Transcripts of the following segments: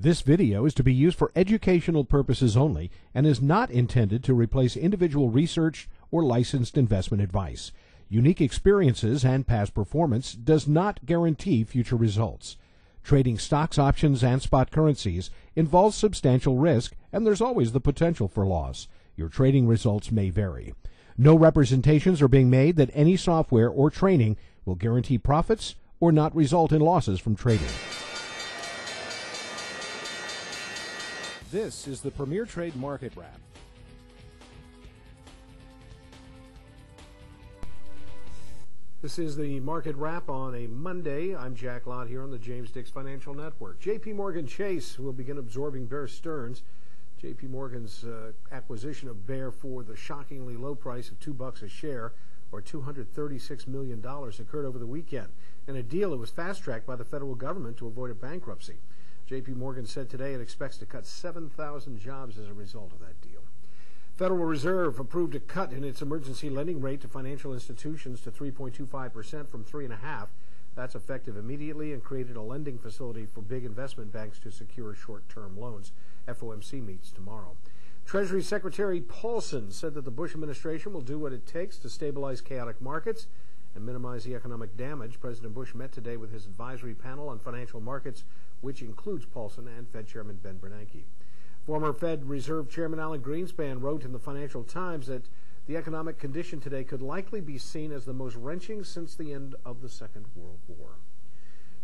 This video is to be used for educational purposes only and is not intended to replace individual research or licensed investment advice. Unique experiences and past performance does not guarantee future results. Trading stocks, options, and spot currencies involves substantial risk, and there's always the potential for loss. Your trading results may vary. No representations are being made that any software or training will guarantee profits or not result in losses from trading. This is the Premier Trade Market Wrap. This is the Market Wrap on a Monday. I'm Jack Lott here on the James Dix Financial Network. J.P. Morgan Chase will begin absorbing Bear Stearns. J.P. Morgan's acquisition of Bear for the shockingly low price of $2 a share, or $236 million, occurred over the weekend. In a deal that was fast-tracked by the federal government to avoid a bankruptcy. J.P. Morgan said today it expects to cut 7,000 jobs as a result of that deal. Federal Reserve approved a cut in its emergency lending rate to financial institutions to 3.25% from 3.5%. That's effective immediately and created a lending facility for big investment banks to secure short-term loans. FOMC meets tomorrow. Treasury Secretary Paulson said that the Bush administration will do what it takes to stabilize chaotic markets and minimize the economic damage. President Bush met today with his advisory panel on financial markets, which includes Paulson and Fed Chairman Ben Bernanke. Former Fed Reserve Chairman Alan Greenspan wrote in the Financial Times that the economic condition today could likely be seen as the most wrenching since the end of the Second World War.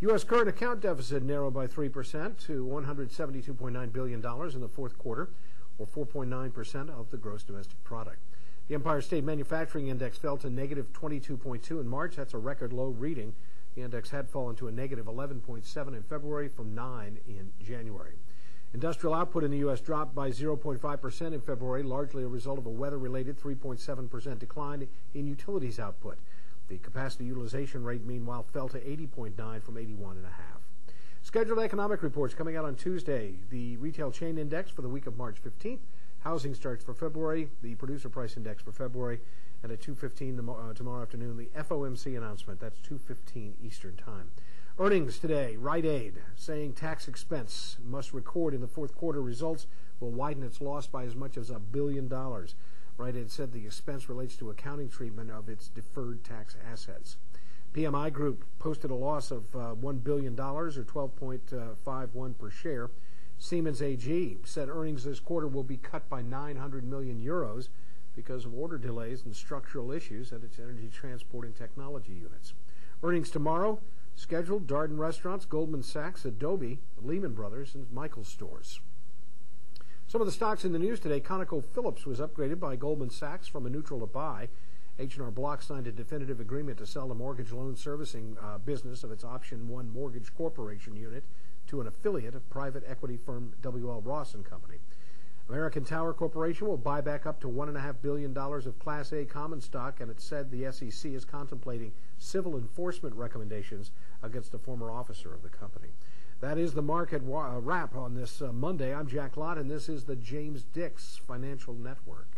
U.S. current account deficit narrowed by 3% to $172.9 billion in the fourth quarter, or 4.9% of the gross domestic product. The Empire State Manufacturing Index fell to negative 22.2 in March. That's a record low reading. The index had fallen to a negative 11.7 in February from 9 in January. Industrial output in the U.S. dropped by 0.5% in February, largely a result of a weather-related 3.7% decline in utilities output. The capacity utilization rate, meanwhile, fell to 80.9 from 81.5. Scheduled economic reports coming out on Tuesday. The retail chain index for the week of March 15th, housing starts for February, the producer price index for February, and at 2:15 tomorrow afternoon, the FOMC announcement. That's 2:15 Eastern Time. Earnings today, Rite Aid saying tax expense must record in the fourth quarter results will widen its loss by as much as $1 billion. Rite Aid said the expense relates to accounting treatment of its deferred tax assets. PMI Group posted a loss of $1 billion, or 12.51 per share. Siemens AG said earnings this quarter will be cut by 900 million euros because of order delays and structural issues at its energy transport and technology units. Earnings tomorrow scheduled: Darden Restaurants, Goldman Sachs, Adobe, Lehman Brothers, and Michaels Stores. Some of the stocks in the news today. ConocoPhillips was upgraded by Goldman Sachs from a neutral to buy. H&R Block signed a definitive agreement to sell the mortgage loan servicing business of its Option 1 Mortgage Corporation unit to an affiliate of private equity firm W.L. Ross & Company. American Tower Corporation will buy back up to $1.5 billion of Class A common stock, and it said the SEC is contemplating civil enforcement recommendations against a former officer of the company. That is the market wrap on this Monday. I'm Jack Lott, and this is the James Dix Financial Network.